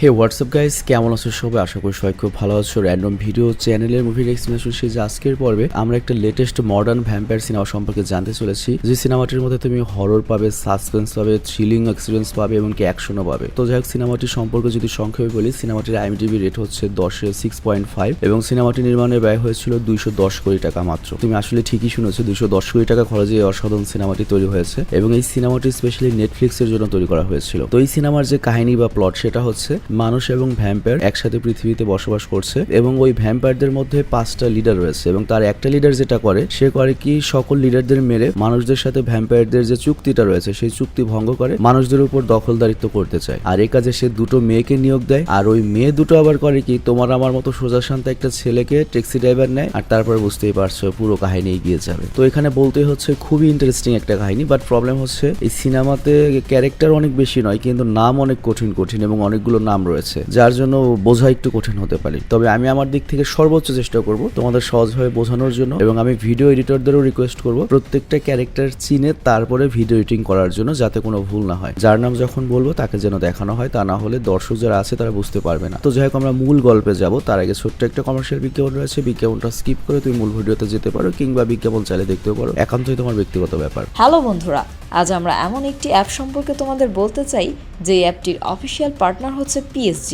হে WhatsApp guys, কেমন আছো সবাই? আশা করি সবাই খুব ভালো আছো। র্যান্ডম ভিডিও চ্যানেলের মুভির এক্সপ্লেনেশন সিরিজ আজকের পর্বে আমরা একটা লেটেস্ট মডার্ন ভ্যাম্পায়ার সিনেমা সম্পর্কে জানতে চলেছি। যে সিনেমাটির মধ্যে তুমি হরর পাবে, সাসপেন্স পাবে, থ্রিলিং এক্সপিরিয়েন্স পাবে এবং কি অ্যাকশনও পাবে। তো যাই হোক, সিনেমাটির সম্পর্কে যদি সংক্ষেপে বলি, সিনেমাটির IMDb রেট হচ্ছে 10-এ 6.5 এবং সিনেমাটি নির্মাণে ব্যয় হয়েছিল 210 কোটি টাকা মাত্র। তুমি আসলে ঠিকই শুনেছো, 210 কোটি টাকা খরচে এই অসাধারণ সিনেমাটি তৈরি হয়েছে এবং এই সিনেমাটি স্পেশালি নেটফ্লিক্সের জন্য তৈরি করা হয়েছিল। তো এই সিনেমার যে কাহিনী বা প্লট সেটা হচ্ছে মানুষ এবং ভ্যাম্পায়ার একসাথে পৃথিবীতে বসবাস করছে এবং ওই ভ্যাম্পায়ারদের মধ্যে 5টা লিডার রয়েছে এবং তার একটা লিডার যেটা করে, সে করে কি সকল লিডারদের মেরে মানুষদের সাথে ভ্যাম্পায়ারদের যে চুক্তিটা রয়েছে সেই চুক্তি ভঙ্গ করে মানুষদের উপর দখলদারিত্ব করতে চায়। আর এই কাজে সে দুটো মেয়েকে নিয়োগ দেয়, আর ওই মেয়ে দুটো আবার করে কি, তোমার আমার মতো সোজা শান্ত একটা ছেলেকে ট্যাক্সি ড্রাইভার নেয়, আর তারপরে বুঝতেই পারছো পুরো কাহিনী এগিয়ে যাবে। তো এখানে বলতে হচ্ছে খুবই ইন্টারেস্টিং একটা কাহিনী, বাট প্রবলেম হচ্ছে এই সিনেমাতে ক্যারেক্টার অনেক বেশি নয়, কিন্তু নাম অনেক কঠিন এবং অনেকগুলো নাম রয়েছে, যার জন্য বোঝা একটু কঠিন হতে পারে। তবে আমি আমার দিক থেকে সর্বোচ্চ চেষ্টা করব তোমাদের সহজভাবে বোঝানোর জন্য, এবং আমি ভিডিও এডিটরদেরও রিকোয়েস্ট করব প্রত্যেকটা ক্যারেক্টার চিনে তারপরে ভিডিও এডিটিং করার জন্য, যাতে কোনো ভুল না হয়। যার নাম যখন বলবো তাকে যেন দেখানো হয়, তা না হলে দর্শক যারা আছে তারা বুঝতে পারবে না। তো যাই হোক, আমরা মূল গল্পে যাব তার আগে ছোট্ট একটা কমার্শিয়াল বিজ্ঞাপন রয়েছে। বিজ্ঞাপনটা স্কিপ করে তুমি মূল ভিডিওতে যেতে পারো, কিংবা বিজ্ঞাপন চালিয়ে দেখতেও পারো, একান্তই তোমার ব্যক্তিগত ব্যাপার। হ্যালো বন্ধুরা, আজ আমরা এমন একটি অ্যাপ সম্পর্কে তোমাদের বলতে চাই যে অ্যাপটির অফিসিয়াল পার্টনার হচ্ছে PSG।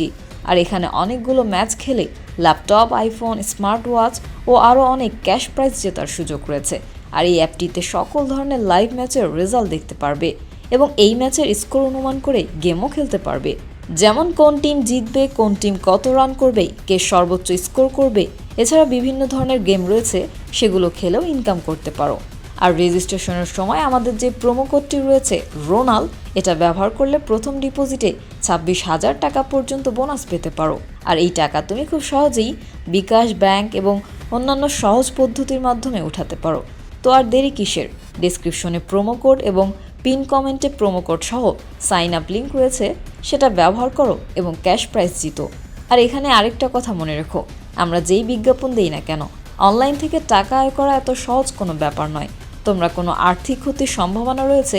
আর এখানে অনেকগুলো ম্যাচ খেলে ল্যাপটপ, আইফোন, স্মার্ট ওয়াচ ও আরও অনেক ক্যাশ প্রাইজ জেতার সুযোগ রয়েছে। আর এই অ্যাপটিতে সকল ধরনের লাইভ ম্যাচের রেজাল্ট দেখতে পারবে এবং এই ম্যাচের স্কোর অনুমান করে গেমও খেলতে পারবে, যেমন কোন টিম জিতবে, কোন টিম কত রান করবে, কে সর্বোচ্চ স্কোর করবে। এছাড়া বিভিন্ন ধরনের গেম রয়েছে, সেগুলো খেলেও ইনকাম করতে পারো। আর রেজিস্ট্রেশনের সময় আমাদের যে প্রোমো কোডটি রয়েছে রোনাল, এটা ব্যবহার করলে প্রথম ডিপোজিটে 26,000 টাকা পর্যন্ত বোনাস পেতে পারো। আর এই টাকা তুমি খুব সহজেই বিকাশ, ব্যাংক এবং অন্যান্য সহজ পদ্ধতির মাধ্যমে উঠাতে পারো। তো আর দেরি কিসের? ডেসক্রিপশনে প্রোমো কোড এবং পিন কমেন্টে প্রোমো কোড সহ সাইন আপ লিঙ্ক রয়েছে, সেটা ব্যবহার করো এবং ক্যাশ প্রাইজ জিতো। আর এখানে আরেকটা কথা মনে রেখো, আমরা যেই বিজ্ঞাপন দেই না কেন, অনলাইন থেকে টাকা আয় করা এত সহজ কোনো ব্যাপার নয়। তোমরা কোনো আর্থিক ক্ষতির সম্ভাবনা রয়েছে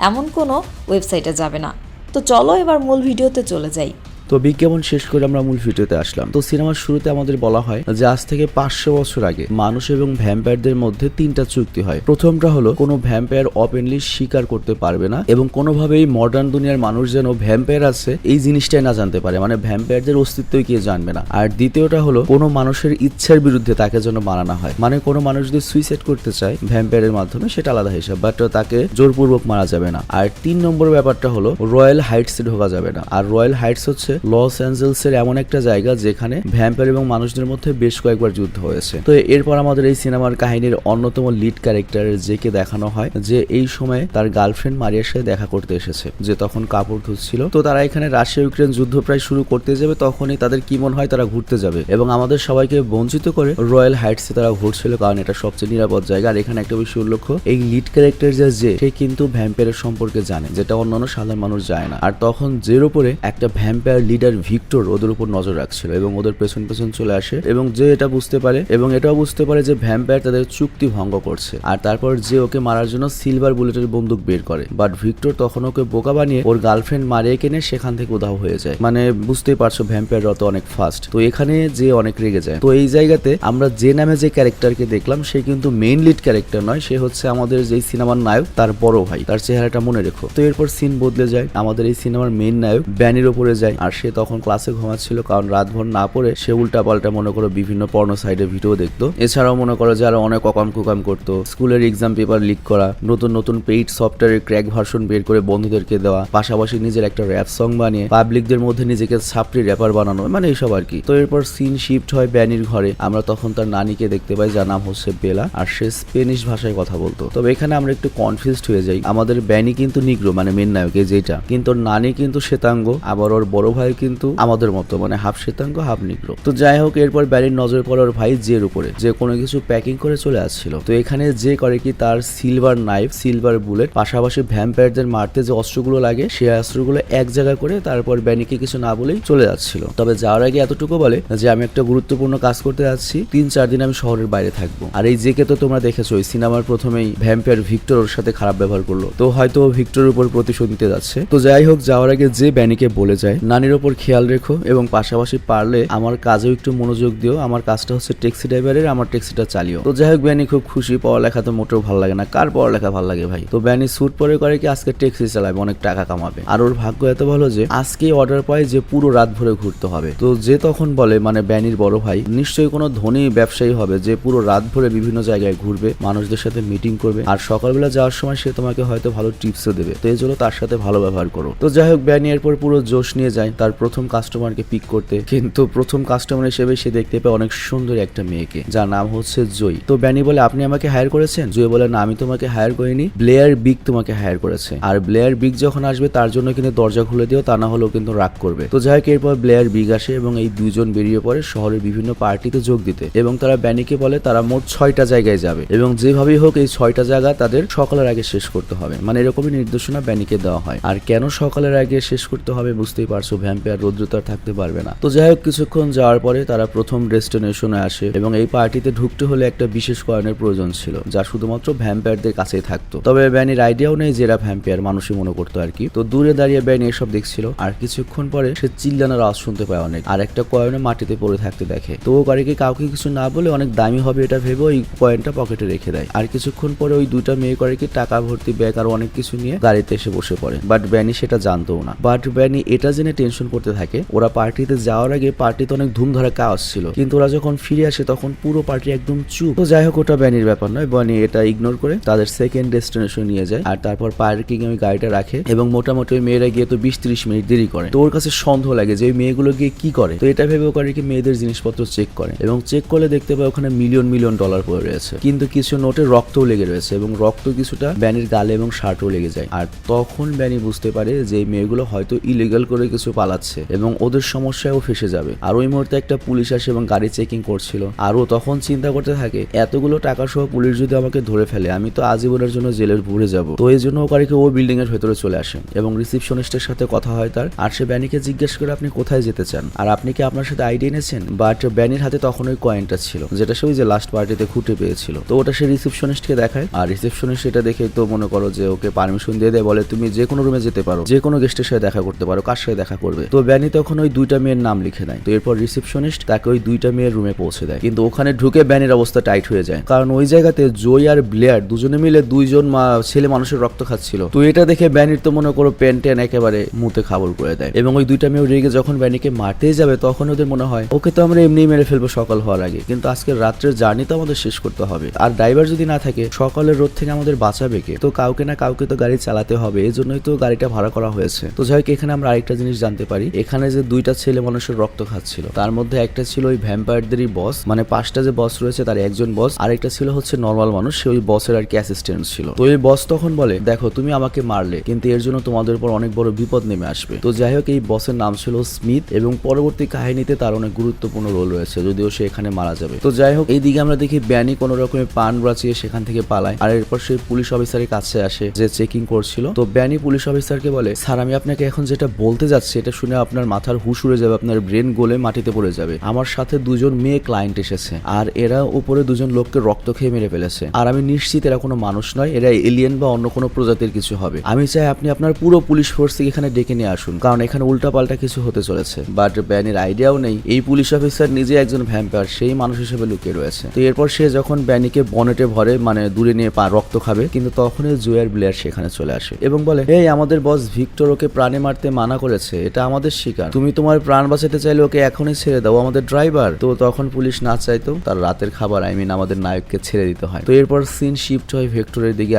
এমন কোনো ওয়েবসাইটে যাবে না। তো চলো এবার মূল ভিডিওতে চলে যাই। তো বিজ্ঞাপন শেষ করে আমরা মূল ভিডিওতে আসলাম। তো সিনেমার শুরুতে আমাদের বলা হয় যে আজ থেকে 500 বছর আগে মানুষ এবং ভ্যাম্পায়ারদের মধ্যে 3টা চুক্তি হয়। প্রথমটা হলো, কোনো ভ্যাম্পায়ার ওপেনলি স্বীকার করতে পারবে না এবং কোনোভাবেই মডার্ন দুনিয়ার মানুষ যেন ভ্যাম্পায়ার আছে এই জিনিসটাই না জানতে পারে, মানে ভ্যাম্পায়ারদের অস্তিত্বই কেউ জানবে না। আর দ্বিতীয়টা হলো, কোনো মানুষের ইচ্ছার বিরুদ্ধে তাকে যেন মারানো হয়, মানে কোনো মানুষ যদি সুইসাইড করতে চায় ভ্যাম্পায়ারের মাধ্যমে সেটা আলাদা হিসাব, বাট তাকে জোরপূর্বক মারা যাবে না। আর 3 নম্বর ব্যাপারটা হলো, রয়্যাল হাইটসে ঢোকা যাবে না। আর রয়্যাল হাইটস হচ্ছে লস অ্যাঞ্জেলসের এমন একটা জায়গা যেখানে ভ্যাম্পায়ার এবং মানুষদের মধ্যে বেশ কয়েকবার যুদ্ধ হয়েছে। তো এরপর আমাদের এই সিনেমার কাহিনীর অন্যতম লিড ক্যারেক্টার জেকে দেখানো হয় যে এই সময় তার গার্লফ্রেন্ড মারিয়ার সাথে দেখা করতে এসেছে, যে তখন কাপড় ধুচ্ছিল। তো তারা এখানে রাশিয়া ইউক্রেন যুদ্ধ প্রায় শুরু করতে যাবে, তখনই তাদের কি মনে হয় তারা ঘুরতে যাবে এবং আমাদের সবাইকে বঞ্চিত করে রয়্যাল হাইটসে তারা ঘুরছিল, কারণ এটা সবচেয়ে নিরাপদ জায়গা। আর এখানে একটা বিষয় উল্লেখ্য, এই লিড ক্যারেক্টার যে সে কিন্তু ভ্যাম্পায়ারের সম্পর্কে জানে, যেটা অন্যান্য সাধারণ মানুষ জানে না। আর তখন জের উপরে একটা ভ্যাম্পায়ার লিডার ভিক্টর ওদের উপর নজর রাখছিল এবং ওদের পেছন পেছন চলে আসে এবং যে এটা বুঝতে পারে এবং এটাও বুঝতে পারে যে ভ্যাম্পায়ার তাদের চুক্তি ভঙ্গ করছে। আর তারপর যে ওকে মারার জন্য সিলভার বুলেটের বন্দুক বের করে, বাট ভিক্টর তখন ওকে বোকা বানিয়ে ওর গার্লফ্রেন্ড মারিয়ে কেনে সেখান থেকে উধাও হয়ে যায়। মানে বুঝতেই পারছো ভ্যাম্পায়াররা তো অনেক ফাস্ট। তো এখানে যে অনেক রেগে যায়। তো এই জায়গাতে আমরা যে নামে যে ক্যারেক্টারকে দেখলাম সে কিন্তু মেইন লিড ক্যারেক্টার নয়, সে হচ্ছে আমাদের যেই সিনেমার নায়ক তার বড় ভাই। তার চেহারাটা মনে রেখো। তো এরপর সিন বদলে যায়, আমাদের এই সিনেমার মেইন নায়ক ব্যানির উপরে যায়, আর সে তখন ক্লাসে ঘুমাচ্ছিল, কারণ রাতভর না পড়ে সে উল্টা পাল্টা মনে করো বিভিন্ন পর্নো সাইডে ভিডিও দেখতো। এছাড়াও মনে করো যে আরো অনেক অকাম কুকাম করতো, স্কুলের এক্সাম পেপার লিক করা, নতুন নতুন পেইড সফটওয়্যারের ক্র্যাক ভার্সন বের করে বন্ধুদেরকে দেওয়া, পাশাপাশি নিজের একটা র্যাপ সং বানিয়ে পাবলিকদের মধ্যে নিজেকে ছাপড়ি র্যাপার বানানো, মানে এইসব আর কি। তো এরপর সিন শিফট হয় ব্যানির ঘরে। আমরা তখন তার নানিকে দেখতে পাই, যার নাম হচ্ছে বেলা, আর সে স্পেনিশ ভাষায় কথা বলতো। তবে এখানে আমরা একটু কনফিউজড হয়ে যাই, আমাদের ব্যানি কিন্তু নিগ্রো, মানে মেন নায়কে যেটা, কিন্তু ওর নানি কিন্তু শ্বেতাঙ্গ, আবার ওর বড় ভাই কিন্তু আমাদের মতো, মানে হাফ শ্বেতাঙ্গ হাফ নিগ্রো। তো যাই হোক, এরপর ব্যারির নজর পড়ে ওর ভাই জের উপরে, যে কোনো কিছু প্যাকিং করে চলে আসছিল। তো এখানে যে করে কি, তার সিলভার নাইফ, সিলভার বুলেট, পাশাপাশি ভ্যাম্পায়ারদের মারতে যে অস্ত্রগুলো লাগে সেই অস্ত্রগুলো এক জায়গা করে তারপর ব্যানিকে কিছু না বলেই চলে যাচ্ছিল। তবে যাওয়ার আগে এতটুকু বলে যে আমি একটা গুরুত্বপূর্ণ কাজ করতে যাচ্ছি, 3-4 দিন আমি শহরের বাইরে থাকবো। আর এই জেকে তো তোমরা দেখেছো ওই সিনেমার প্রথমেই ভ্যাম্পায়ার ভিক্টর ওর সাথে খারাপ ব্যবহার করলো, তো হয়তো ভিক্টরের উপর প্রতিশোধ নিতে যাচ্ছে। তো যাই হোক, যাওয়ার আগে যে ব্যানিকে বলে যায় নানির ওপর খেয়াল রেখো এবং পাশাপাশি পারলে আমার কাজেও একটু মনোযোগ দিও। আমার কাজটা হচ্ছে ট্যাক্সি ড্রাইভারের, আমার ট্যাক্সিটা চালিও। তো যাই হোক ব্যানি খুব খুশি, পড়ালেখা তো মোটেও ভালো লাগে না, কার পড়ালেখা ভালো লাগে ভাই। তো ব্যানি স্যুট পরে করে কি আজকে ট্যাক্সি চালাবে, অনেক টাকা কামাবে। আর ওর ভাগ্য এত ভালো যে আজকে অর্ডার পায় যে পুরো রাত ভরে ঘুরতে হবে। তো যে তখন বলে মানে ব্যানির বড় ভাই নিশ্চয়ই কোনো ধনী ব্যবসায়ী হবে যে পুরো রাত ভরে বিভিন্ন জায়গায় ঘুরবে, মানুষদের সাথে মিটিং করবে, আর সকালবেলা যাওয়ার সময় সে তোমাকে হয়তো ভালো টিপসও দেবে। তো এই জন্য তার সাথে ভালো ব্যবহার করো। তো যাই হোক ব্যানি এরপর পুরো জোশ নিয়ে যায় তার প্রথম কাস্টমারকে পিক করতে। কিন্তু প্রথম কাস্টমার হিসেবে সে দেখতে পায় অনেক সুন্দর একটা মেয়েকে, যার নাম হচ্ছে জয়ী। তো ব্যানি বলে আপনি আমাকে হায়ার করেছেন? জয়ী বলে না, আমি তোমাকে হায়ার করিনি, ব্লেয়ার বিগ তোমাকে হায়ার করেছে। আর ব্লেয়ার বিগ যখন আসবে তার জন্য কিন্তু দরজা খুলে দিও, তা না হলেও কিন্তু রাগ করবে। তো যাই হোক এরপর ব্লেয়ার বিগ আসে এবং এই দুজন বেরিয়ে পড়ে শহরের বিভিন্ন পার্টিতে যোগ দিতে, এবং তারা ব্যানিকে বলে তারা মোট 6টা জায়গায় যাবে এবং যেভাবেই হোক এই 6টা জায়গা তাদের সকালের আগে শেষ করতে হবে। মানে এরকমই নির্দেশনা ব্যানিকে দেওয়া হয়। আর কেন সকালের আগে শেষ করতে হবে বুঝতেই পারছো, ভ্যাম্পায়ার রৌদ্রতা থাকতে পারবে না। তো যাই হোক কিছুক্ষণ যাওয়ার পরে তারা প্রথম ডেস্টিনেশনে আসে এবং এই পার্টিতে ঢুকতে হলে একটা বিশেষ কয়েনের প্রয়োজন ছিল যা শুধুমাত্র ভ্যাম্পায়ারদের কাছেই থাকতো। তবে ব্যানির আইডিয়াও নেই যে এরা ভ্যাম্পায়ার, মানুষই মনে করতো আর কি। তো দূরে দাঁড়িয়ে ব্যানি এসব দেখছিল, আর কিছুক্ষণ পরে সে চিল্লানোর আওয়াজ শুনতে পায় অনেক, আর একটা কয়েনে মাটিতে পড়ে থাকতে দেখে। তো ও গাড়িকে কাউকে কিছু না বলে অনেক দামি হবে এটা ভেবে ওই কয়েনটা পকেটে রেখে দেয়। আর কিছুক্ষণ পরে ওই দুইটা মেয়ে করে কি টাকা ভর্তি ব্যাগ আর অনেক কিছু নিয়ে গাড়িতে এসে বসে পড়ে। বাট ব্যানি সেটা জানতো না। বাট ব্যানি এটা জেনে টেনশন করতে থাকে ওরা পার্টিতে যাওয়ার আগে পার্টিতে অনেক ধুমধারাক্কা আওয়াজ ছিল, কিন্তু ওরা যখন ফিরে আসে তখন পুরো পার্টি একদম চুপ। তো যাই হোক ওটা ব্যানির ব্যাপার নয়, ব্যানি এটা ইগনোর করে তাদের সেকেন্ড ডেস্টিনেশন নিয়ে যায়। আর তারপর পার্কিং এ ওই গাড়িটা রাখে এবং মোটামুটি ওই মেয়েরা গিয়ে তো 20-30 মিনিট দেরি করে। তো ওর কাছে সন্দেহ লাগে যে ওই মেয়েগুলো গিয়ে কি করে। তো এটা ভেবে ও করে কি মেয়েদের জিনিসপত্র চেক করে এবং চেক করলে দেখতে পায় ওখানে মিলিয়ন মিলিয়ন ডলার পড়ে রয়েছে, কিন্তু কিছু নোটে রক্তও লেগে রয়েছে এবং রক্ত কিছুটা ব্যানির গালে এবং শার্টও লেগে যায়। আর তখন ব্যানি বুঝতে পারে যে এই মেয়েগুলো হয়তো ইলিগাল করে কিছু পালাচ্ছে এবং ওদের সমস্যায়ও ফেসে যাবে। আর ওই মুহূর্তে একটা পুলিশ আসে এবং গাড়ি চেকিং করছিল। আর ও তখন চিন্তা করতে থাকে এতগুলো টাকা সহ পুলিশ যদি আমাকে ধরে ফেলে আমি তো আজীবনের জন্য জেলের ভরে যাব। তো এই জন্য ও গাড়িকে ও বিল্ডিং এর ভেতরে চলে আসে এবং রিসিপশনিস্টের সাথে কথা হয় তার। আর সে ব্যানিকে জিজ্ঞেস করে আপনি কোথায় যেতে চান আর আপনি কি আপনার সাথে আইডি এনেছেন। বাট ব্যানির হাতে তখন ওই কয়েনটা ছিল যেটা সে ওই যে লাস্ট পার্টিতে খুঁটে পেয়েছিল। তো ওটা সে রিসিপশনিস্টকে দেখায় আর রিসিপশনিস্ট এটা দেখে তো মনে করো যে ওকে পারমিশন দিয়ে দেয়, বলে তুমি যে কোনো রুমে যেতে পারো, যে কোনো গেস্টের সাথে দেখা করতে পারো, কার সাথে দেখা করবে। তো ব্যানি তখন ওই দুইটা মেয়ের নাম লিখে দেয়। তো এরপর রিসিপশনিস্ট তাকে ওই দুইটা মেয়ের রুমে পৌঁছে দেয়, কিন্তু ওখানে ঢুকে ব্যানির অবস্থা টাইট হয়ে যায়, কারণ ওই জায়গাতে জয় আর ব্লেয়ার দুজনে মিলে দুইজন ছেলে মানুষের রক্ত খাচ্ছিল। তো এটা দেখে ব্যানির তো মনে করো প্যান ট্যান একেবারে মুতে খাবল করে দেয় এবং ওই দুইটা মেয়ে রেগে যখন ব্যানিকে মারতেই যাবে তখন ওদের মনে হয় ওকে তো আমরা এমনিই মেরে ফেলবো সকাল হওয়ার আগে, কিন্তু আজকের রাত্রের জার্নি তো আমাদের শেষ করতে হবে, আর ড্রাইভার যদি না থাকে সকালের রোদ থেকে আমাদের বাঁচাবে কে। তো কাউকে না কাউকে তো গাড়ি চালাতে হবে, এই জন্যই তো গাড়িটা ভাড়া করা হয়েছে। তো যাই হোক এখানে আমরা আরেকটা জিনিস জানতে পারি, এখানে যে দুইটা ছেলে মানুষের রক্ত খাচ্ছিল তার মধ্যে একটা ছিল ওই ভ্যাম্পায়ারদেরই বস, মানে 5টা যে বস রয়েছে তার একজন বস, আরেকটা ছিল হচ্ছে নর্মাল মানুষ, সে ওই বসের আর কি অ্যাসিস্ট্যান্ট ছিল। তো এই বস তখন বলে দেখো তুমি আমাকে মারলে কিন্তু এর জন্য তোমাদের উপর অনেক বড় বিপদ নেমে আসবে। তো যাই হোক এই বসের নাম ছিল স্মিথ এবং পরবর্তী কাহিনীতে তার অনেক গুরুত্বপূর্ণ রোল রয়েছে, যদিও সে এখানে মারা যাবে। তো যাই হোক এই দিকে আমরা দেখি ব্যানি কোনো রকমের পান বাঁচিয়ে সেখান থেকে পালায়, আর এরপর সে পুলিশ অফিসারের কাছে আসে যে চেকিং করছিল। তো ব্যানি পুলিশ অফিসারকে বলে স্যার আমি আপনাকে এখন যেটা বলতে যাচ্ছি এটা শুনে আপনার মাথার হুশ উড়ে যাবে, আপনার ব্রেন গলে মাটিতে পড়ে যাবে। আমার সাথে দুজন মেয়ে ক্লায়েন্ট এসেছে আর এরা উপরে দুজন লোককে রক্ত খেয়ে মেরে ফেলেছে, আর আমি নিশ্চিত এরা কোনো মানুষ নয়, এরা এলিয়েন বা অন্য কোনো প্রজাতির কিছু হবে। আমি চাই আপনি আপনার পুরো পুলিশ ফোর্সকে এখানে ডেকে নিয়ে আসুন, কারণ এখানে উল্টাপাল্টা কিছু হতে চলেছে। বাট ব্যানির আইডিয়াও নেই এই পুলিশ অফিসার নিজে একজন ভ্যাম্পায়ার, সেই মানুষ হিসেবে লুকিয়ে রয়েছে। তো এরপর সে যখন ব্যানিকে বনেটে ভরে মানে দূরে নিয়ে রক্ত খাবে, কিন্তু তখনই জুয়ার ব্লেয়ার সেখানে চলে আসে এবং বলে এই আমাদের বস ভিক্টর ওকে প্রাণে মারতে মানা করেছে, এটা আমাদের শিকার, তুমি তোমার প্রাণ বাঁচাতে চাইলে ওকে এখনই ছেড়ে দাও, আমাদের ড্রাইভার। তো তখন পুলিশ না চাইতো তার রাতের খাবার আমাদের নায়ককে ছেড়ে দিতে হয়। তো এরপর সিন শিফট হয় ভেক্টরের দিকে,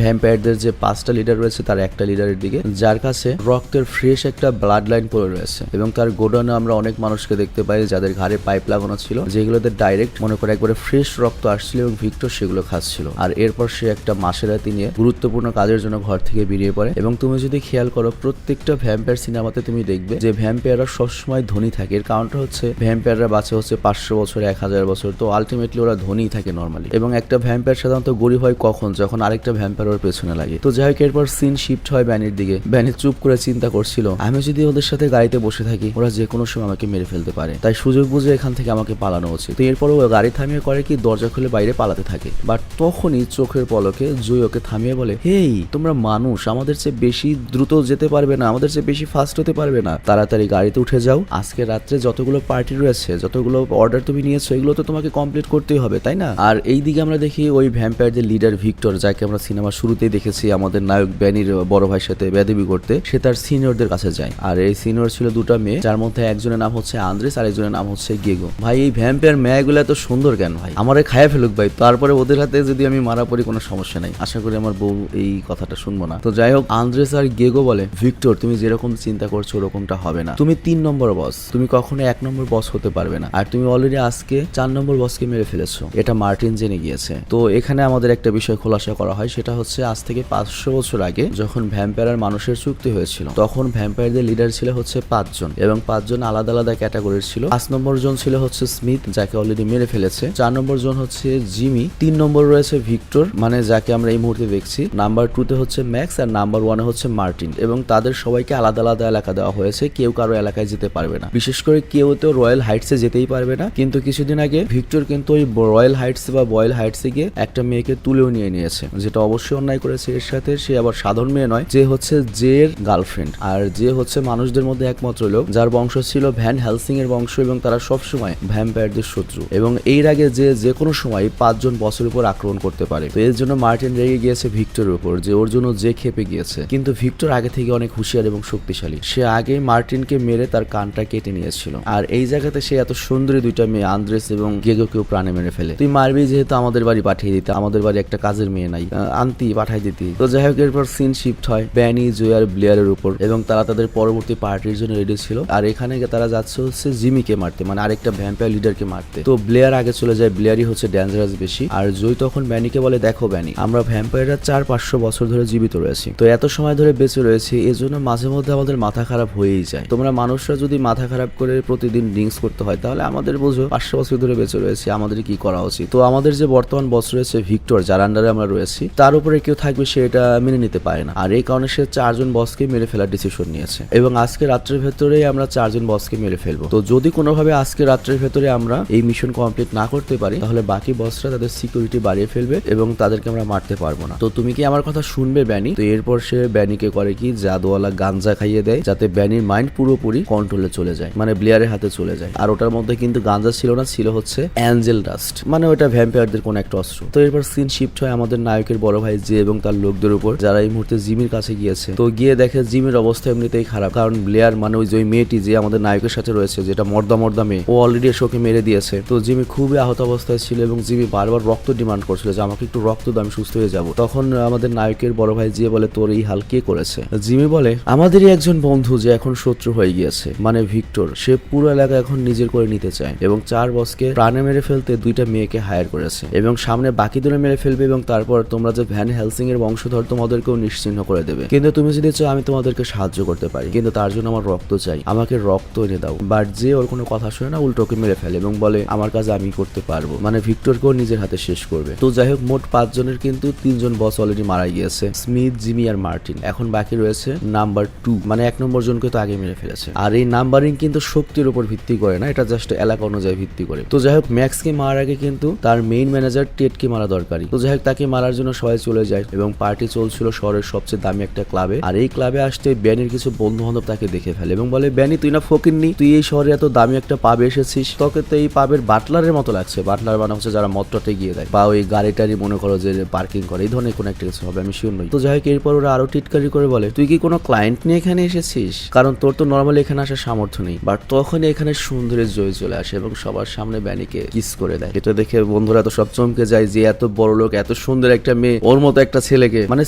ভ্যাম্পায়ারদের যে 5টা লিডার রয়েছে তার একটা লিডারের দিকে, যার কাছে রক্তের ফ্রেশ একটা ব্লাড লাইন পড়ে রয়েছে এবং তার গোডাউনে আমরা অনেক মানুষকে দেখতে পাই যাদের ঘাড়ে পাইপ লাগানো ছিল, যেগুলোতে ডাইরেক্ট মনে করে একবারে ফ্রেশ রক্ত আসছিল এবং ভিক্টর সেগুলো খাচ্ছিল। আর এরপর সে একটা মাসেরাতি নিয়ে গুরুত্বপূর্ণ কাজের জন্য ঘর থেকে বেরিয়ে পড়ে এবং তুমি যদি খেয়াল করো প্রত্যেকটা ভ্যাম্পায়ার সিনেমাতে তুমি দেখবে যে ভ্যাম্পায়াররা সবসময় ধনী থাকে, এর কারণটা হচ্ছে ভ্যাম্পায়াররা বাঁচে হচ্ছে 500 বছর 1000 বছর, তো আলটিমেটলি ওরা ধনীই থাকে নর্মালি, এবং একটা ভ্যাম্পায়ার সাধারণত গরিব হয় কখন যখন আরেকটা ভ্যাম্পায়ার ওর পেছনে লাগে। তো যাই হোক এরপর সিন শিফট হয় ব্যানির দিকে, ব্যানি চুপ করে চিন্তা করছিল আমি যদি ওদের সাথে গাড়িতে বসে থাকি ওরা যে কোনো সময় আমাকে মেরে ফেলতে পারে, তাই সুযোগ বুঝে এখান থেকে আমাকে পালানো উচিত। তো এরপর ও গাড়ি থামিয়ে করে কি দরজা খুলে বাইরে পালাতে থাকে, বাট তখনই চোখের পলকে জয় ওকে থামিয়ে বলে হেই তোমরা মানুষ, আমাদের চেয়ে বেশি দ্রুত যেতে পারবে না, আমাদের চেয়ে বেশি ফাস্ট হতে পারবে পারবে না, তাড়াতাড়ি গাড়িতে উঠে যাও, আজকে রাত্রে যতগুলো পার্টি রয়েছে, যতগুলো অর্ডার তুমি নিয়েছো এগুলো তো তোমাকে কমপ্লিট করতেই হবে, তাই না? আর এই দিকে আমরা দেখি ওই ভ্যাম্পায়ারদের লিডার ভিক্টর, যাকে আমরা সিনেমার শুরুতেই দেখেছি আমাদের নায়ক ব্যানির বড় ভাইয়ের সাথে বেয়াদবি করতে, সে তার সিনিয়রদের কাছে যায়। আর এই সিনিয়র ছিল দুটো মেয়ে, যার মধ্যে একজনের নাম হচ্ছে আন্দ্রেস আর একজনের নাম হচ্ছে গেগো। ভাই এই ভ্যাম্পায়ার মেয়েগুলো এত সুন্দর কেন ভাই, আমারে খায়া ফেলুক ভাই, তারপরে ওদের হাতে যদি আমি মারা পড়ি কোনো সমস্যা নাই, আশা করি আমার বউ এই কথাটা শুনবো না। তো যাই হোক, আন্দ্রেস আর গেগো বলে, ভিক্টর তুমি যেরকম চিন্তা করছো ওরকমটা হবে না, তুমি 3 নম্বর বস, তুমি কখনো 1 নম্বর বস হতে পারবে না, আর তুমি অলরেডি আজকে 4 নম্বর বসকে মেরে ফেলেছো, এটা মার্টিন জেনে গিয়েছে। তো এখানে আমাদের একটা বিষয় খোলাসা করা হয়, সেটা হচ্ছে আজ থেকে 500 বছর আগে যখন ভ্যাম্পায়ার আর মানুষের চুক্তি হয়েছিল, তখন ভ্যাম্পায়ারদের লিডার ছিল হচ্ছে 5 জন, এবং 5 জন আলাদা আলাদা ক্যাটাগরির ছিল। 5 নম্বর জন ছিল হচ্ছে স্মিথ, যাকে অলরেডি মেরে ফেলেছে। 4 নম্বর জন হচ্ছে জিমি। 3 নম্বর রয়েছে ভিক্টর, মানে যাকে আমরা এই মুহূর্তে দেখছি। নাম্বার 2 তে হচ্ছে ম্যাক্স, আর নাম্বার 1 এ হচ্ছে মার্টিন। এবং তাদের সবাইকে আলাদা আলাদা এলাকা দেওয়া হয়েছে, কেউ কারো এলাকায় যেতে পারবে না, বিশেষ করে কেউ তো রয়্যাল হাইটসে যেতেই পারবে না। কিন্তু কিছুদিন আগে ভিক্টর কিন্তু ওই রয়্যাল হাইটস বা বয়েল হাইটসে গিয়ে একটা মেয়েকে তুলেও নিয়ে নিয়েছে, যেটা অবশ্যই অন্যায় করেছে। এর সাথে সে আবার সাধারণ মেয়ে নয়, যে হচ্ছে জের গার্লফ্রেন্ড, আর যে হচ্ছে মানুষদের মধ্যে একমাত্র লোক যার বংশ ছিল ভ্যান হেলসিং এর বংশ, এবং তারা সবসময় ভ্যাম্পায়ারদের শত্রু, এবং এর আগে যে কোনো সময় 5 জন বসের উপর আক্রমণ করতে পারে। তো এর জন্য মার্টিন রেগে গিয়েছে ভিক্টরের উপর, যে ওর জন্য যে খেপে গিয়েছে। কিন্তু ভিক্টর আগে থেকে অনেক হুঁশিয়ার এবং শক্তিশালী, সে আগে মার্টিনকে মেরে তার কানটা কেটে নিয়েছিল। আর এই জায়গাতে সে এত সুন্দরী দুইটা মেয়ে আন্দ্রেস এবং গেগোকেও প্রাণে মেরে ফেলে। তুই মারবি যেহেতু আমাদের বাড়ি পাঠিয়ে দিতে, আমাদের বাড়ি একটা কাজের মেয়ে নাই, আনতি পাঠাই দিতি। তো যাই হোক, এরপর সিন শিফট হয় ব্যানি, জোয়ার, ব্লেয়ারের উপর, এবং তারা তাদের পরবর্তী পার্টির জন্য রেডি ছিল। আর এখানে তারা যাচ্ছে হচ্ছে জিমিকে মারতে, মানে আরেকটা ভ্যাম্পায়ার লিডারকে মারতে। তো ব্লেয়ার আগে চলে যায়, ব্লেয়ারই হচ্ছে ডেঞ্জারাস বেশি। আর জয় তখন ব্যানিকে বলে, দেখো ব্যানি, আমরা ভ্যাম্পায়াররা 400-500 বছর ধরে জীবিত রয়েছি, তো এত সময় ধরে বেঁচে রয়েছি, এজন্য মাঝে মধ্যে আমাদের মাথা খারাপ হয়েই যায়। তোমরা মানুষরা যদি মাথা খারাপ করে প্রতিদিন ড্রিঙ্কস করতে হয়, তাহলে আমাদের বোঝো 500 বছর ধরে বেঁচে রয়েছি, আমাদের কি করা উচিত? তো আমাদের যে বর্তমান বস রয়েছে ভিক্টর, যার আন্ডারে আমরা রয়েছি, তার উপরে কেউ থাকবে সে এটা মেনে নিতে পারে না। আর এই কারণে সে 4 জন বসকে মেরে ফেলার ডিসিশন নিয়েছে, এবং আজকে রাত্রের ভেতরেই আমরা 4 জন বসকে মেরে ফেলবো। তো যদি কোনোভাবে আজকে রাত্রের ভেতরে আমরা এই মিশন কমপ্লিট না করতে পারি, তাহলে বাকি বসরা তাদের সিকিউরিটি বাড়িয়ে ফেলবে এবং তাদেরকে আমরা মারতে পারবো না। তো তুমি কি আমার কথা শুনবে ব্যানি? তো এরপর সে ব্যানিকে করে কি, জাদুওয়ালা গাঞ্জা খাইয়ে দেয়, যাতে ব্যানির মাইন্ড পুরোপুরি কন্ট্রোলে চলে যায়, মানে ব্লেয়ারের হাতে চলে যায়। আর ওটার মধ্যে কিন্তু গাঞ্জা ছিল না, ছিল হচ্ছে অ্যাঞ্জেল ডাস্ট, মানে ওটা ভ্যাম্পায়ারদের কোন একটা অস্ত্র। তো এরপর সিন শিফট হয় আমাদের নায়কের বড় ভাই জে এবং তার লোকদের উপর, যারা এই মুহূর্তে জিমির কাছে গিয়েছে। তো গিয়ে দেখে জিমির অবস্থা এমনিতেই খারাপ, কারণ ব্লেয়ার মানে ওই যে মেয়েটি যে আমাদের নায়কের সাথে রয়েছে, যেটা মর্দা মেয়ে, ও অলরেডি এসে মেরে দিয়েছে। তো জিমি খুবই আহত অবস্থায় ছিল, এবং জিমি বারবার রক্ত ডিমান্ড করছিল যে আমাকে একটু রক্ত দাও, আমি সুস্থ হয়ে যাব। তখন আমাদের নায়কের বড় ভাই জিয়ে বলে, তোর এই হাল কে করেছে? জিমি বলে, আমাদেরই একজন বন্ধু যে এখন শত্রু হয়ে গিয়েছে, মানে ভিক্টর, সে পুরো এলাকা এখন নিজের করে নিতে চায়, এবং 4 বসকে প্রাণে মেরে ফেলতে 2টা মেয়েকে হায়ার করেছে, এবং সামনে বাকি 2টা মেরে ফেলবে, এবং তারপর তোমরা যে ভ্যান হেলসিং এর বংশধর, তোমাদেরকেও নিশ্চিহ্ন করে দেবে। কিন্তু তুমি যদি চাও আমি তোমাদেরকে সাহায্য করতে পারি, কিন্তু তার জন্য আমার রক্ত চাই, আমাকে রক্ত এনে দাও। বাট যে ওর কোনো কথা শুনে না, উল্টোকে মেরে ফেলে এবং বলে, আমার কাজ আমি করতে পারবো, মানে ভিক্টরকেও নিজের হাতে শেষ করবে। তো যাই হোক, মোট 5 জনের কিন্তু 3 জন বস অলরেডি মারা গিয়েছে, স্মিথ, জিমি আর মার্টিন। এখন বাকি রয়েছে নাম্বার 2, মানে 1 নম্বর জনকে তো আগে মেরে ফেলেছে। আর এই নাম্বারিং কিন্তু শক্তির উপর ভিত্তি করে না, এটা জাস্ট এলাকা অনুযায়ী ভিত্তি করে। তো যাই হোক, ম্যাক্সকে মারার আগে কিন্তু তার মেইন ম্যানেজার টেডকে মারা দরকারি। তো যাই হোক, তাকে মারার জন্য সবাই চলে যায়, এবং পার্টি চলছিল শহরের সবচেয়ে দামি একটা ক্লাবে। আর এই ক্লাবে আসতে ব্যানির কিছু বন্ধু বান্ধব তাকে দেখে ফেলে এবং বলে, ব্যানি তুই না ফকিন্নি, তুই এই শহরে এত দামি একটা পাবে এসেছিস, তোকে তো এই পাবের বাটলারের মতো লাগছে। বাটলার মানে হচ্ছে যারা মদটাতে গিয়ে দেয়, বা ওই গাড়িটারি মনে করো যে পার্কিং করে, এই ধরনের কোনো একটা কিছু হবে, আমি শিওর নই। তো যাই হোক, এরপর ওরা আরো টিটকারি করে বলে, তুই কি কোনো ক্লায়েন্ট নিয়ে এখানে এসেছিস? কারণ তোর তো নর্মালি এখানে আসার সামর্থ্য নেই। বাট তখন এখানে সুন্দরের জয় চলে আসে এবং সবার সামনে ব্যানিকে কিস করে দেয়। এটা দেখে বন্ধুরা তো সব চমকে যায়, যে এত বড় লোক, এত সুন্দর একটা মেয়ে, ওর মতো একটা ছেলেকে, মানে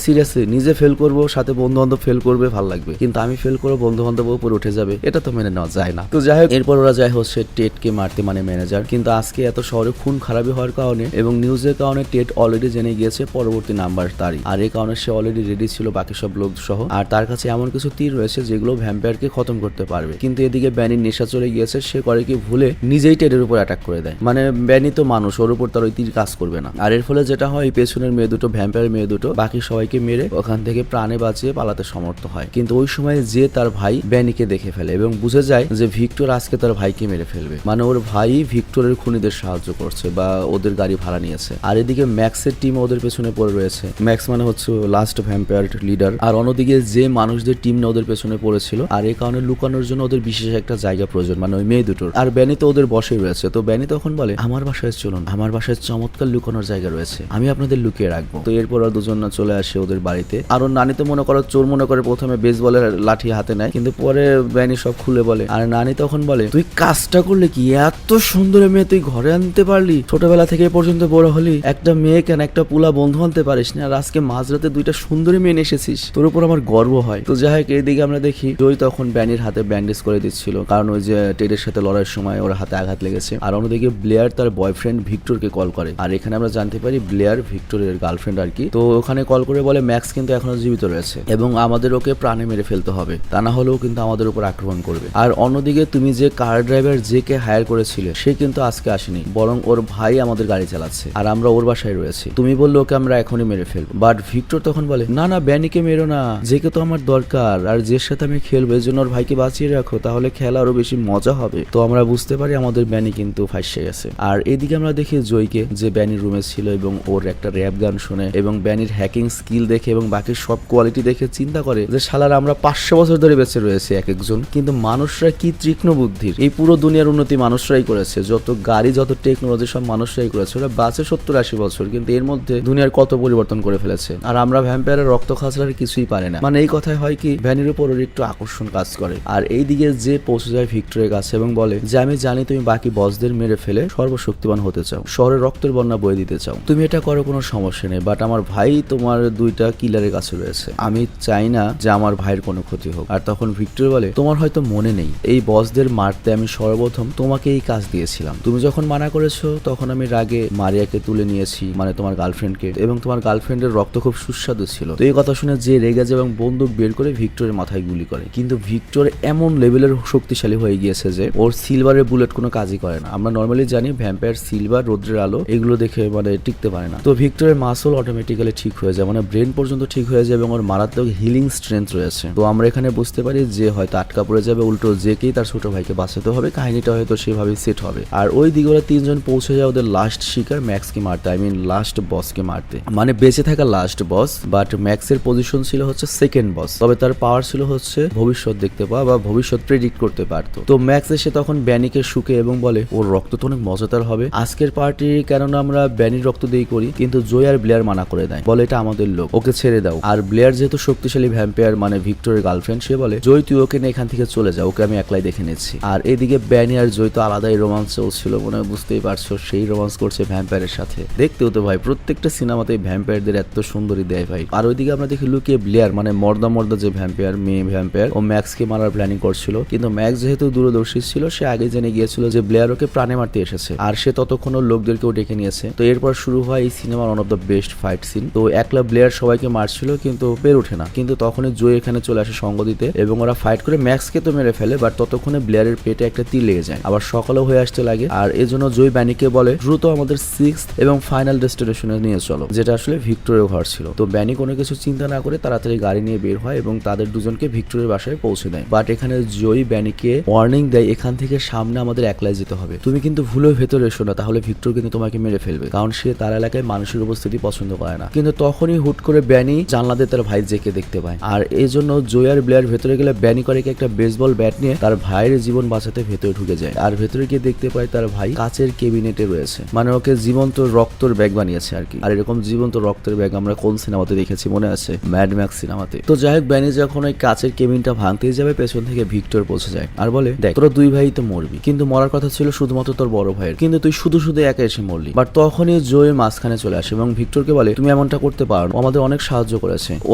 সিরিয়াসলি নিজে ফেল করবো, সাথে বন্ধু বান্ধব ফেল করবে, ভালো লাগবে, কিন্তু আমি ফেল করবো, বন্ধু বান্ধব উপর উঠে যাবে, এটা তো মেনে নেওয়া যায় না। তো যাই হোক, এরপর ওরা যায় হচ্ছে টেডকে মারতে, মানে ম্যানেজার। কিন্তু আজকে এত শহরে খুন খারাপি হওয়ার কারণে এবং নিউজের কারণে টেড অলরেডি জেনে গিয়েছে পরবর্তী নাম্বার তারই। আর এই কারণে সে অলরেডি রেডি ছিল বাকি সব লোক সহ। আর তার কাছে এমন কিছু তীর রয়েছে যেগুলো ভ্যাম্পায়ারকে খতম করতে পারবে। কিন্তু এদিকে ব্যানির নেশা চলে গিয়েছে, সে করে কি ভুলে নিজেই টেডের উপর অ্যাটাক করে দেয়। মানে ব্যানি তো মানুষ, ওর উপর তার ওই তীর কাজ করবে না। আর এর ফলে যেটা হয়, পেছনের মেয়ে দুটো, ভ্যাম্পায়ার মেয়ে দুটো বাকি সবাইকে মেরে ওখান থেকে প্রাণে বাঁচিয়ে পালাতে সমর্থ হয়। কিন্তু ওই সময় যে তার ভাই ব্যানিকে দেখে ফেলে এবং বুঝে যায় যে ভিক্টর আজকে তার ভাইকে মেরে ফেলবে, মানে ওর ভাই ভিক্টরের খুনিদের সাহায্য করছে বা ওদের গাড়ি ভাড়া নিয়েছে। আর এদিকে ম্যাক্সের টিম ওদের পেছনে পড়ে রয়েছে। ম্যাক্স মানে হচ্ছে লাস্ট ভ্যাম্পায়ার লিডার। আর অন্যদিকে যে মানুষদের টিম না ওদের পেছনে পড়েছিল, ছিল, আর এই কারণে লুকানোর জন্য ওদের বিশেষ একটা জায়গা প্রয়োজন, মানে ওই মেয়ে দুটোর। আর ব্যানি তো ওদের বসেই রয়েছে। তো ব্যানি তখন বলে, আমার বাসায় চলুন, আমার বাসায় চমৎকার লুকানোর জায়গা রয়েছে, আমি আপনাদের লুকিয়ে রাখবো। তো এরপর আর দুজন চলে আসে ওদের বাড়িতে। আর ওর নানি তো মনে করো চোর মনে করে প্রথমে বেসবলের লাঠি হাতে নেয়, কিন্তু পরে ব্যানি সব খুলে বলে। আর নানি তখন বলে, তুই কাজটা করলে কি, এত সুন্দর মেয়ে তুই ঘরে আনতে পারলি, ছোটবেলা থেকে পর্যন্ত বড় হলি, একটা মেয়ে কেন একটা পুলা বন্ধু আনতে পারিস না, আর আজকে মাঝরাতে দুইটা সুন্দরী মেয়ে নিয়ে এসেছিস, তোর উপর আমার গর্ব হয়। তো যাই হোক, এইদিকে আমরা দেখি জয় তখন ব্যানির হাতে ব্যান্ডেজ করে দিচ্ছিল, কারণ ওই যে টেডের সাথে লড়াইয়ের সময় ওর হাতে আঘাত লেগেছে। আর অন্যদিকে ব্লেয়ার তার বয়ফ্রেন্ড ভিক্টরকে কল করে, আর এখানে আমরা জানতে পারি ব্লেয়ার ভিক্টরের গার্লফ্রেন্ড আর কি। তো ওখানে কল করে বলে ম্যাক্স কিন্তু এখনো জীবিত রয়েছে এবং আমাদের ওকে প্রাণে মেরে ফেলতে হবে, তা না হলেও কিন্তু আমাদের উপর আক্রমণ করবে। আর অন্যদিকে তুমি যে কার ড্রাইভার যে কে হায়ার করেছিলে সে কিন্তু আজকে আসেনি, বরং ওর ভাই আমাদের গাড়ি চালাচ্ছে, আর আমরা ওর বাসায় রয়েছি, তুমি বললো ওকে আমরা এখনই মেরে ফেলবো। বাট ভিক্টর তখন বলে, না না, ব্যানিকে মেরো না, যেকে তো আমার দরকার, আর যে সাথে আমি খেলবো এর জন্য ওর ভাইকে বাঁচিয়ে রাখো, তাহলে খেলা আরো বেশি মজা হবে। তো আমরা বুঝতে পারি আমাদের ব্যানি কিন্তু ফাঁসে গেছে। আর এদিকে আমরা দেখি জয়কে, যে ব্যানির রুমে ছিল এবং ওর একটা র্যাপ গান শুনে এবং ব্যানির হ্যাকিং স্কিল দেখে এবং বাকি সব কোয়ালিটি দেখে চিন্তা করে যে শালার আমরা 500 বছর ধরে বেঁচে রয়েছে এক একজন, কিন্তু মানুষরা কি তীক্ষ্ণ বুদ্ধির, এই পুরো দুনিয়ার উন্নতি মানুষরাই করেছে, যত গাড়ি যত টেকনোলজি সব মানুষরাই করেছে, ওরা বাঁচে 70-80 বছর, কিন্তু এর মধ্যে দুনিয়ার কত পরিবর্তন করে ফেলেছে। আর আমরা ভ্যাম্পায়ারের রক্ত খাসলার কিছুই পারে না। মানে এই কথায় হয় কি, ভ্যানির উপর ওর একটু আকর্ষণ কাজ করে। আর এই দিকে যে পৌঁছে যায় ভিক্টরের কাছে এবং বলে যে আমি জানি তুমি বাকি বসদের মেরে ফেলে সর্বশক্তিমান হতে চাও, শহরে রক্তের বন্যা বয়ে দিতে চাও, তুমি এটা করো, কোনো সমস্যা নেই, বাট আমার ভাই তোমার দুইটা কিলারের কাছে রয়েছে, আমি চাই না যে আমার ভাইয়ের কোনো ক্ষতি হোক। আর তখন ভিক্টর বলে, তোমার হয়তো মনে নেই, এই বসদের মারতে আমি সর্বপ্রথম তোমাকে এই কাজ দিয়েছিলাম, তুমি যখন মানা করেছো তখন আমি রাগে মারিয়াকে তুলে নিয়েছি, মানে তোমার গার্লফ্রেন্ডকে, এবং তোমার গার্লফ্রেন্ডের রক্ত খুব সুস্বাদু ছিল। তো এই কথা শুনে যে রেগে যায় এবং বন্দুক বের করে ভিক্টরের মাথায় গুলি করে, কিন্তু ভিক্টর এমন লেভেলের শক্তিশালী হয়ে গিয়েছে যে ওর সিলভারের বুলেট কোনো কাজই করে না। আমরা নর্মালি জানি ভ্যাম্পায়ার সিলভার, রৌদ্রের আলো এগুলো দেখে মানে টিকতে পারে না। তো ভিক্টরের মাসল অটোমেটিক্যালি ঠিক হয়ে যায়, মানে ব্রেন পর্যন্ত ঠিক হয়ে যায় এবং ওর মারাত্মক হিলিং স্ট্রেংথ রয়েছে। তো আমরা এখানে বুঝতে পারি যে হয়তো আটকা পড়ে যাবে, উল্টো যেকেই তার ছোট ভাইকে বাঁচাতে হবে, কাহিনীটা হয়তো সেভাবে সেট হবে। আর ওই দিকে ওরা তিনজন পৌঁছে যায় ওদের লাস্ট শিকার ম্যাক্সকে মারতে, আই মিন লাস্ট বসকে মারতে, মানে বেঁচে থাকা লাস্ট বস। বাট ম্যাক্সের পজিশন ছিল হচ্ছে সেকেন্ড বস, তবে তার পাওয়ার ছিল হচ্ছে ভবিষ্যৎ দেখতে পাওয়া বা ভবিষ্যৎ প্রেডিক্ট করতে পারতো। তো ম্যাক্স এসে তখন ব্যানিকে শুকে এবং বলে ওর রক্ত তো অনেক মজাদার হবে আজকের পার্টি, কেননা আমরা ব্যানির রক্ত দিয়ে করি, কিন্তু জয় আর ব্লেয়ার মানা করে দেয়, বলে এটা আমাদের লোক, ওকে ছেড়ে দাও। আর ব্লেয়ার যেহেতু শক্তিশালী ভ্যাম্পায়ার, মানে ভিক্টরের গার্লফ্রেন্ড, সে বলে জয় তুই ওকে নিয়ে এখান থেকে চলে যাও, ওকে আমি একলাই দেখে নিচ্ছি। আর এদিকে ব্যানি আর জয় তো আলাদাই রোমান্স চলছিল, মনে বুঝতেই পারছো, সেই রোমান্স করছে ভ্যাম্পায়ারের সাথে। দেখতেও তো ভাই প্রত্যেকটা সিনেমাতে ভ্যাম্পায়ারদের এত সুন্দরী দেয় ভাই। আর ওইদিকে আমরা দেখি লুকিয়ে ব্লেয়ার, মানে মর্দা যে ভ্যাম্পায়ার, মেয়ে ভ্যাম্পায়ার, ও ম্যাক্সকে মারার প্ল্যানিং করছিল, কিন্তু ম্যাক্স যেহেতু দূরদর্শী ছিল সে আগে জেনে গিয়েছিল যে ব্লেয়ার ওকে প্রাণে মারতে এসেছে, আর সে ততক্ষণ লোকদেরকেও ডেকে নিয়েছে। তো এরপর শুরু হয় এই সিনেমার one of the best fight scene. তো একলা ব্লেয়ার সবাইকে মারছিল কিন্তু পেরে ওঠে না, কিন্তু তখনই জয় এখানে চলে আসে সঙ্গ দিতে এবং ওরা ফাইট করে ম্যাক্সকে তো মেরে ফেলে, বাট ততক্ষণে ব্লেয়ারের পেটে একটা তীর লেগে যায়, আবার সকালেও হয়ে আসতে লাগে। আর এজন্য জয় ব্যানিকে বলে দ্রুত আমাদের 6th এবং ফাইনাল ডেস্টিনেশনে নিয়ে চলো, যেটা আসলে ভিক্টরের ঘর ছিল। তো ব্যানি কোনো কিছু চিন্তা না করে তাড়াতাড়ি গাড়ি নিয়ে বের হয় এবং তাদের দুজনকে ভিক্টরের বাসায় পৌঁছে দেয়। বাট এখানে জয় ব্যানিকে ওয়ার্নিং দেয়, এখান থেকে সামনে আমাদের একলাই যেতে হবে, তুমি কিন্তু ভুলেও ভেতরে এসো না, তাহলে ভিক্টর কিন্তু তোমাকে মেরে ফেলবে, কারণ সে তার এলাকায় মানুষের উপস্থিতি পছন্দ করে না। কিন্তু তখনই হুট করে ব্যানি জানলা দিয়ে তার ভাই জেকে দেখতে পায়, আর এই জন্য জয় আর ব্লেয়ার ভেতরে গেলে ব্যানি করে একটা বেসবল ব্যাট নিয়ে তার ভাইয়ের জীবন বাঁচাতে ভেতরে ঢুকে যায়। আর ভেতরে গিয়ে দেখতে পায় তার ভাই কাচের কেবিনেটে রয়েছে, মানে ওকে জীবন্ত রক্তর ব্যাগ বানিয়েছে আর কি। আর এরকম জীবন্ত রক্তের ব্যাগ আমরা কোন সিনেমাতে দেখেছি মনে আছে? ম্যাড ম্যাক্স সিনেমাতে। তো যাই হোক, ব্যানি যখন ওই কাচের কেবিনটা ভাঙতেই যাবে পেছন থেকে ভিক্টর পৌঁছে যায় আর বলে, দেখ তোরা দুই ভাই তো মরবি, কিন্তু মরার কথা ছিল শুধুমাত্র তোর বড় ভাইয়ের, কিন্তু তুই শুধু একা এসে মরলি। বাট তখনই জয়ের মাঝখানে চলে আসে এবং ভিক্টরকে বলে, তুমি এমনটা করতে পারো না, ও আমাদের অনেক সাহায্য করেছে, ও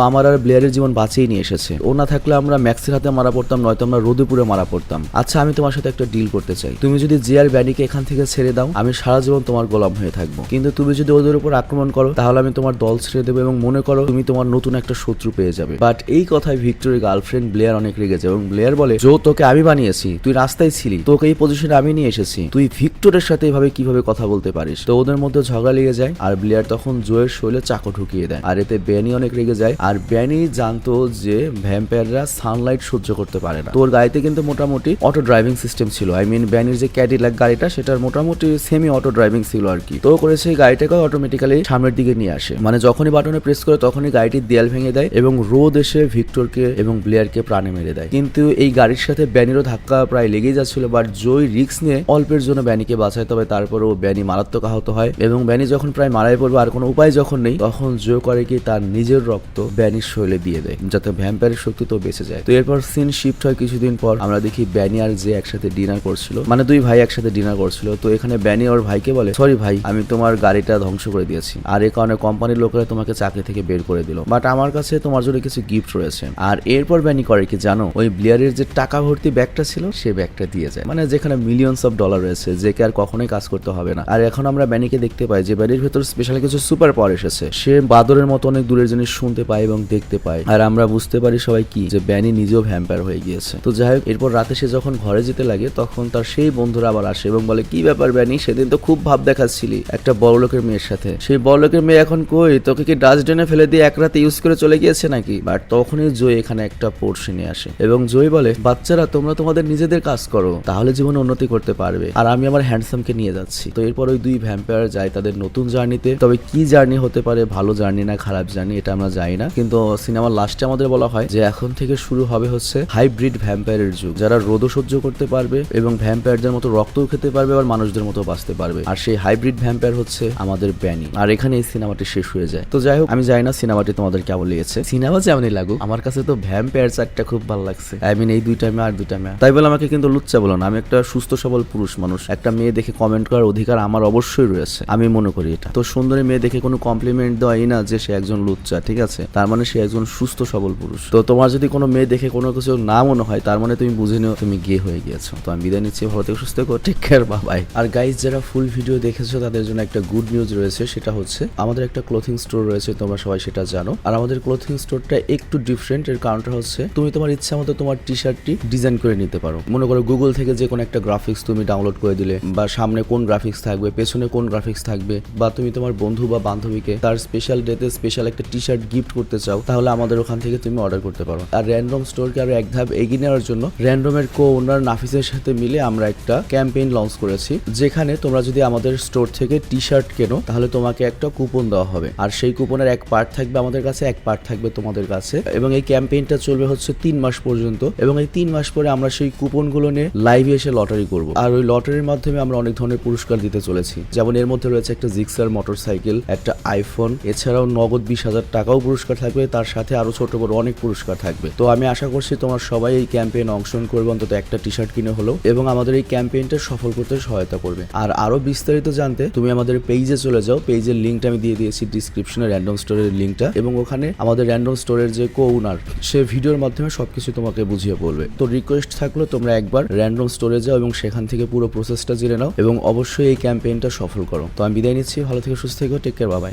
আমার আর ব্লেয়ারের জীবন বাঁচিয়ে নিয়ে এসেছে, ও না থাকলে আমরা ম্যাক্সের হাতে মারা পড়তাম, নয়তো আমরা রোদেপুরে মারা পড়তাম। আচ্ছা আমি তোমার সাথে একটা ডিল করতে চাই, তুমি যদি জে আর ব্যানিকে এখান থেকে ছেড়ে দাও আমি সারা জীবন তোমার গোলাম হয়ে থাকবো, কিন্তু তুমি যদি ওদের উপর আক্রমণ করো তাহলে আমি তোমার দল ছেড়ে দেবো এবং মনে করো তুমি তোমার নতুন একটা শত্রু পেয়ে যাবে। বাট এই কথায় ভিক্টরের গার্লফ্রেন্ড ব্লেয়ার অনেক রেগে যায় এবং ব্লেয়ার বলে, জো তোকে আমি বানিয়েছি, তুই রাস্তায় ছিলি, তোকে এই পজিশনে আমি নিয়ে এসেছি, তুই ভিক্টরের সাথে এভাবে কিভাবে কথা বলতে পারিস? তো ওদের মধ্যে ঝগড়া লেগে যায় আর ব্লেয়ার তখন জোয়ের শৈলে চাকু ঢুকিয়ে দেয়, আর এতে ব্যানি অনেক রেগে যায়। আর ব্যানি জানতো যে ভ্যাম্পায়াররা সানলাইট সহ্য করতে পারে না, তোর গাড়িতে কিন্তু মোটামুটি অটো ড্রাইভিং সিস্টেম ছিল, আই মিন ব্যানির যে ক্যাডিলাক গাড়িটা সেটার মোটামুটি সেমি অটো ড্রাইভিং ছিল আর কি। তো করেছে গাড়িটাকে অটোমেটিক্যালি সামনের দিকে নিয়ে আসে, মানে যখনই বাটনে প্রেস করে তখনই গাড়িটির দেয়াল ভেঙে দেয় এবং রোদ এসে ভিক্টরকে এবং ব্লেয়ারকে প্রাণে মেরে দেয়। কিন্তু এই গাড়ির সাথে ব্যানিরও ধাক্কা প্রায় লেগেই যাচ্ছিল, বাট জয় রিস্ক নিয়ে অল্পের জন্য ব্যানিকে বাঁচায়। তবে তারপরেও ব্যানি মারাত্মক আহত হয় এবং ব্যানি যখন প্রায় মারাই পড়বে আর কোনো উপায় যখন নেই, তখন জয় করে কি তার নিজের রক্ত ব্যানির শরীরে দিয়ে দেয় যাতে ভ্যাম্পায়ারের শক্তি তো বেঁচে যায়। তো এরপর সিন শিফট হয় কিছুদিন পর। আমরা দেখি ব্যানি আর যে একসাথে ডিনার করছিল, মানে দুই ভাই একসাথে ডিনার করছিল। তো এখানে ব্যানি ওর ভাইকে বলে, সরি ভাই, আমি তোমার গাড়িটা ধ্বংস করে দিয়েছি আর এই কারণে কোম্পানির লোকেরা তোমাকে চাকরি থেকে বের করে দিল, বাট আমার কাছে তোমার জন্য কিছু গিফট রয়েছে। আর এরপর ব্যানি করে কি জানো, ওই ব্লিয়ারের যে টাকা ভর্তি ব্যাগটা ছিল সে ব্যাগটা দিয়ে যায়, মানে যেখানে মিলিয়নস অফ ডলার রয়েছে, যে কে আর কখনোই কাজ করতে হবে না। আর এখন আমরা ব্যানিকে দেখতে পাই যে ব্যানির ভেতর স্পেশাল কিছু সুপার পাওয়ার এসেছে। সে বাদরের মতো অনেক দূরের জিনিস শুনতে পায় এবং দেখতে পায়। আর আমরা বুঝতে পারি সবাই কি যে ব্যানি নিজেও ভ্যাম্পায়ার হয়ে গিয়েছে। তো যাই হোক, এরপর রাতে সে যখন ঘরে যেতে লাগে তখন তার সেই বন্ধুরা আবার আসে এবং বলে, কি ব্যাপার ব্যানি, সেদিন তো খুব ভাব দেখাচ্ছিলি একটা বড়লোকের মেয়ের সাথে, সেই বড়লোকের মেয়ে এখন কই, তোকে কি ডাস্টবিনে ফেলে দিয়ে এক রাতে ইউজ করে চলে গিয়েছে নাকি? বাট তখনই জয় এখানে একটা পোর্শে নিয়ে আসে এবং জয় বলে, বাচ্চারা তোমরা তোমাদের নিজেদের কাজ করো, তাহলে জীবনে উন্নতি করতে পারবে, আর আমি আমার হ্যান্ডসামকে নিয়ে যাচ্ছি। তো এরপর ওই দুই ভ্যাম্পায়ার যায় তাদের নতুন জার্নিতে। তবে কি জার্নি হতে পারে, ভালো জার্নি না খারাপ জার্নি, এটা আমরা জানি না, কিন্তু সিনেমার লাস্টে আমাদের বলা হয় যে এখন থেকে শুরু হবে হচ্ছে হাইব্রিড ভ্যাম্পায়ারের যুগ, যারা রোদও সহ্য করতে পারবে এবং ভ্যাম্পায়ারদের মতো রক্তও খেতে পারবে, আবার মানুষদের মতো বাঁচতে পারবে। আর সেই হাইব্রিড ভ্যাম্পায়ার হচ্ছে আমাদের ব্যানি। আর এখানে এই সিনেমাটি শেষ হয়ে যায়। তো যাই হোক, আমি জানি না সিনেমাটি তোমাদের কেমন লেগেছে। সিনেমা যেমনই লাগুক, আমার কাছে তো ভ্যাম্পায়ার চারটা খুব ভালো লাগছে। আই মিন এই দুইটা মেয়ে আর দুইটা মেয়ে। তাই বলে আমাকে কিন্তু লুচ্চা বলো না, আমি একটা সুস্থ সবল পুরুষ মানুষ। একটা মেয়ে দেখে কমেন্ট করার অধিকার আমার অবশ্যই রয়েছে, আমি মনে করি এটা। তো সুন্দরী মেয়ে দেখে কোনো কমপ্লিমেন্ট দেওয়াই না যে সে একজন লুচ্চা, ঠিক আছে? তার মানে সে একজন সুস্থ সবল পুরুষ। তো তোমার যদি কোনো মেয়ে দেখে কোনো কিছু না মনে হয়, তার মানে তুমি বুঝে নিও তুমি গে হয়ে গিয়েছো। তো আমি বিদায় নিচ্ছি, ভালো থেকে সুস্থ থেকো, টেক কেয়ার, বাই। আর গাইজ, যারা ফুল ভিডিও দেখেছো তাদের জন্য একটা গুড নিউজ রয়েছে, সেটা হচ্ছে আমাদের একটা ক্লোথিং স্টোর রয়েছে, তোমরা সবাই সেটা জানো। আর আমাদের ক্লোথিং স্টোরটা একটু ডিফারেন্ট। এর কারণটা হচ্ছে তুমি তোমার ইচ্ছা মতো তোমার টি শার্টটি ডিজাইন করে নিতে পারো। মনে করো গুগল থেকে যে কোনো একটা গ্রাফিক্স তুমি ডাউনলোড করে দিলে, বা সামনে কোন গ্রাফিক্স থাকবে, পেছনে কোন গ্রাফিক্স থাকবে, বা তুমি তোমার বন্ধু বা বান্ধবীকে তার স্পেশাল ডেতে স্পেশাল একটা টি শার্ট গিফট করতে চাও, তাহলে আমাদের ওখান থেকে তুমি অর্ডার করতে পারো। আর র্যান্ডম স্টোরকে আরো এক ধাপ এগিয়ে নেওয়ার জন্য র্যান্ডমের কো ওনার নাফিসের সাথে মিলে আমরা একটা ক্যাম্পেইন লঞ্চ করেছি, যেখানে তোমরা যদি আমাদের স্টোর থেকে টি শার্ট কেনো তাহলে তোমাকে একটা কুপন দেওয়া হবে। আর সেই কুপনের এক পার্ট থাকবে আমাদের কাছে, এক পার্ট থাকবে তোমাদের কাছে। এবং এই ক্যাম্পেইনটা চলবে হচ্ছে 3 মাস পর্যন্ত। এবং এই 3 মাস পরে আমরা সেই কুপনগুলো নিয়ে লাইভে এসে লটারি করব। আর ওই লটারির মাধ্যমে আমরা অনেক ধরনের পুরস্কার দিতে চলেছি, যেমন এর মধ্যে রয়েছে একটা জিক্সার মোটরসাইকেল, একটা আইফোন, এছাড়াও নগদ 20,000 টাকাও পুরস্কার থাকবে, তার সাথে আরো ছোট বড় অনেক পুরস্কার থাকবে। তো আমি আশা করছি তোমরা সবাই এই ক্যাম্পেইনে অংশগ্রহণ করবে, অন্তত একটা টি শার্ট কিনে হলো, এবং আমাদের এই ক্যাম্পেইনটা সফল করতে সহায়তা করবে। আর আরো বিস্তারিত জানতে তুমি আমাদের পেজে চলে যাও, পেজের লিঙ্কটা আমি দিয়ে দিয়েছি ডিসক্রিপশনে, র্যান্ডম স্টোরের লিঙ্কটা, এবং ওখানে আমাদের র্যান্ডম স্টোরের যে কো ওনার, সে ভিডিওর মাধ্যমে সবকিছু তোমাকে বুঝিয়ে বলবে। তো রিকোয়েস্ট থাকলো তোমরা একবার র্যান্ডম স্টোরে যাও এবং সেখান থেকে পুরো প্রসেসটা জেনে নাও, এবং অবশ্যই এই ক্যাম্পেইনটা সফল করো। তো আমি বিদায় নিচ্ছি, ভালো থেকে সুস্থ থেকো, টেক কেয়ার, বাই।